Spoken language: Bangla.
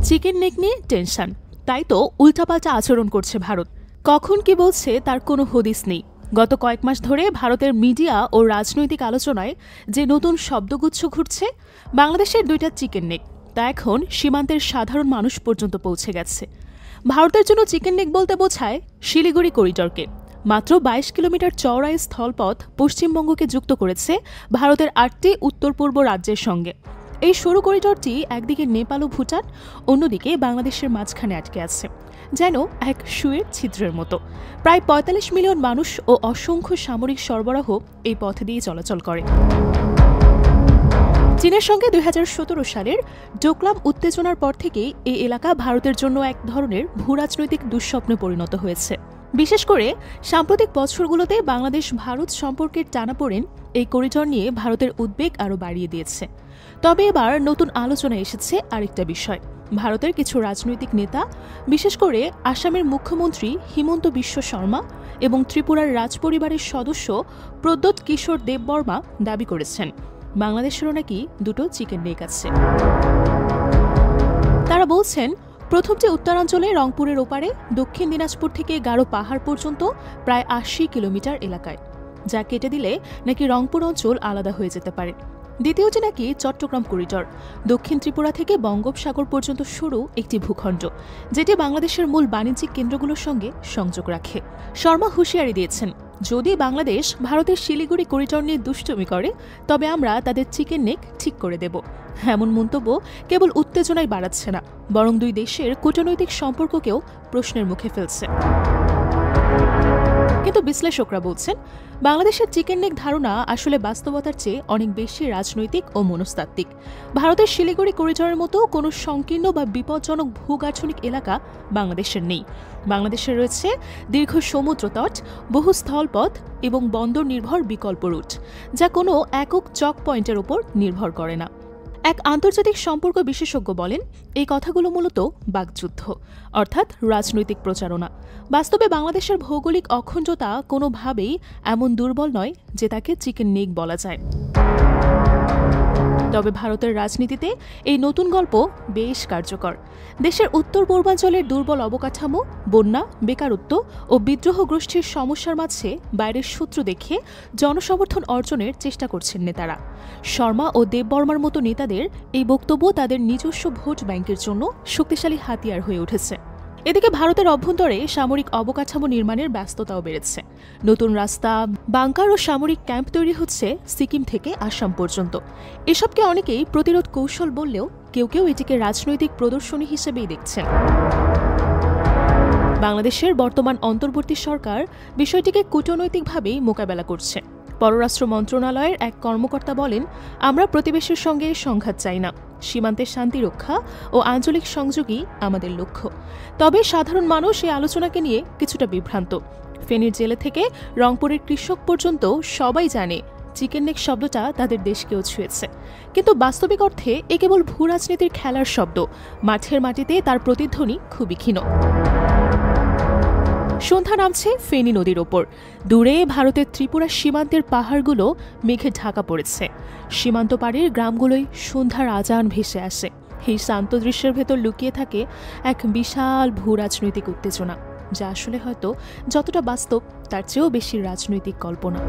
চিকেন নেক নিয়ে টেনশন, তাই তো উল্টাপাল্টা আচরণ করছে ভারত। কখন কি বলছে তার কোনো হদিস নেই। গত কয়েক মাস ধরে ভারতের মিডিয়া ও রাজনৈতিক আলোচনায় যে নতুন শব্দগুচ্ছ ঘুরছে, বাংলাদেশের 2টা চিকেন নেক তা এখন সীমান্তের সাধারণ মানুষ পর্যন্ত পৌঁছে গেছে। ভারতের জন্য চিকেন নেক বলতে বোঝায় শিলিগুড়ি করিডরকে। মাত্র 22 কিলোমিটার চওড়া এই স্থলপথ পশ্চিমবঙ্গকে যুক্ত করেছে ভারতের 8টি উত্তর পূর্ব রাজ্যের সঙ্গে। এই সরু করিডরটি একদিকে নেপাল ও ভুটান, অন্যদিকে বাংলাদেশের মাঝখানে আটকে আছে, যেন এক সুয়ের ছিদ্রের মতো। প্রায় 45 মিলিয়ন মানুষ ও অসংখ্য সামরিক সরবরাহ এই পথ দিয়ে চলাচল করে। চীনের সঙ্গে 2017 সালের ডোকলাম উত্তেজনার পর থেকেই এই এলাকা ভারতের জন্য এক ধরনের ভূরাজনৈতিক দুঃস্বপ্নে পরিণত হয়েছে। বিশেষ করে সাম্প্রতিক বছরগুলোতে বাংলাদেশ ভারত সম্পর্কের টানাপোড়েন এই করিডর নিয়ে ভারতের উদ্বেগ আরও বাড়িয়ে দিয়েছে। তবে এবার নতুন আলোচনা এসেছে আরেকটা বিষয়। ভারতের কিছু রাজনৈতিক নেতা, বিশেষ করে আসামের মুখ্যমন্ত্রী হিমন্ত বিশ্ব শর্মা এবং ত্রিপুরার রাজপরিবারের সদস্য প্রদ্যোৎ কিশোর দেববর্মা দাবি করেছেন বাংলাদেশেরও নাকি 2টো চিকেন নেক আছে। তারা বলছেন, প্রথমটি উত্তরাঞ্চলে রংপুরের ওপারে দক্ষিণ দিনাজপুর থেকে গারো পাহাড় পর্যন্ত প্রায় 80 কিলোমিটার এলাকায়, যা কেটে দিলে নাকি রংপুর অঞ্চল আলাদা হয়ে যেতে পারে। দ্বিতীয়টি নাকি চট্টগ্রাম করিডর, দক্ষিণ ত্রিপুরা থেকে বঙ্গোপসাগর পর্যন্ত সরু একটি ভূখণ্ড, যেটি বাংলাদেশের মূল বাণিজ্যিক কেন্দ্রগুলোর সঙ্গে সংযোগ রাখে। শর্মা হুঁশিয়ারি দিয়েছেন, যদি বাংলাদেশ ভারতের শিলিগুড়ি করিডর নিয়ে দুষ্টুমি করে, তবে আমরা তাদের চিকেন নেক ঠিক করে দেব। এমন মন্তব্য কেবল উত্তেজনাই বাড়াচ্ছে না, বরং 2 দেশের কূটনৈতিক সম্পর্ককেও প্রশ্নের মুখে ফেলছে। কিন্তু বিশ্লেষকরা বলছেন, বাংলাদেশের চিকেন নেক ধারণা আসলে বাস্তবতার চেয়ে অনেক বেশি রাজনৈতিক ও মনস্তাত্ত্বিক। ভারতের শিলিগুড়ি করিডরের মতো কোনো সংকীর্ণ বা বিপজ্জনক ভূগাঠনিক এলাকা বাংলাদেশের নেই। বাংলাদেশের রয়েছে দীর্ঘ সমুদ্রতট, বহু স্থলপথ এবং বন্দর নির্ভর বিকল্প রুট, যা কোনো একক চক পয়েন্টের ওপর নির্ভর করে না। এক আন্তর্জাতিক সম্পর্ক বিশেষজ্ঞ বলেন, এই কথাগুলো মূলত বাকযুদ্ধ, অর্থাৎ রাজনৈতিক প্রচারণা। বাস্তবে বাংলাদেশের ভৌগোলিক অখণ্ডতা কোনোভাবেই এমন দুর্বল নয় যে তাকে চিকেন নেক বলা যায়। তবে ভারতের রাজনীতিতে এই নতুন গল্প বেশ কার্যকর। দেশের উত্তর পূর্বাঞ্চলের দুর্বল অবকাঠামো, বন্যা, বেকারত্ব ও বিদ্রোহ গোষ্ঠীর সমস্যার মাঝে বাইরের সূত্র দেখে জনসমর্থন অর্জনের চেষ্টা করছেন নেতারা। শর্মা ও দেববর্মার মতো নেতাদের এই বক্তব্য তাদের নিজস্ব ভোট ব্যাংকের জন্য শক্তিশালী হাতিয়ার হয়ে উঠেছে। এদিকে ভারতের অভ্যন্তরে সামরিক অবকাঠামো নির্মাণের ব্যস্ততাও বেড়েছে। নতুন রাস্তা, বাংকার ও সামরিক ক্যাম্প তৈরি হচ্ছে সিকিম থেকে আসাম পর্যন্ত। এসবকে অনেকেই প্রতিরোধ কৌশল বললেও কেউ কেউ এটিকে রাজনৈতিক প্রদর্শনী হিসেবেই দেখছেন। বাংলাদেশের বর্তমান অন্তর্বর্তী সরকার বিষয়টিকে কূটনৈতিকভাবেই মোকাবেলা করছে। পররাষ্ট্র মন্ত্রণালয়ের এক কর্মকর্তা বলেন, আমরা প্রতিবেশীর সঙ্গে সংঘাত চাই না, সীমান্তের শান্তি রক্ষা ও আঞ্চলিক সংযোগই আমাদের লক্ষ্য। তবে সাধারণ মানুষ এই আলোচনাকে নিয়ে কিছুটা বিভ্রান্ত। ফেনীর জেলে থেকে রংপুরের কৃষক পর্যন্ত সবাই জানে চিকেন নেক শব্দটা তাদের দেশকেও ছুঁয়েছে। কিন্তু বাস্তবিক অর্থে এ কেবল ভূরাজনীতির খেলার শব্দ। মাঠের মাটিতে তার প্রতিধ্বনি খুবই ক্ষীণ। সন্ধ্যা নামছে ফেনী নদীর ওপর। দূরে ভারতের ত্রিপুরা সীমান্তের পাহাড়গুলো মেঘে ঢাকা পড়েছে। সীমান্ত পাড়ের গ্রামগুলোই সন্ধ্যার আজান ভেসে আসে। এই শান্ত দৃশ্যের ভেতর লুকিয়ে থাকে এক বিশাল ভূরাজনৈতিক উত্তেজনা, যা আসলে হয়তো যতটা বাস্তব তার চেয়েও বেশি রাজনৈতিক কল্পনা।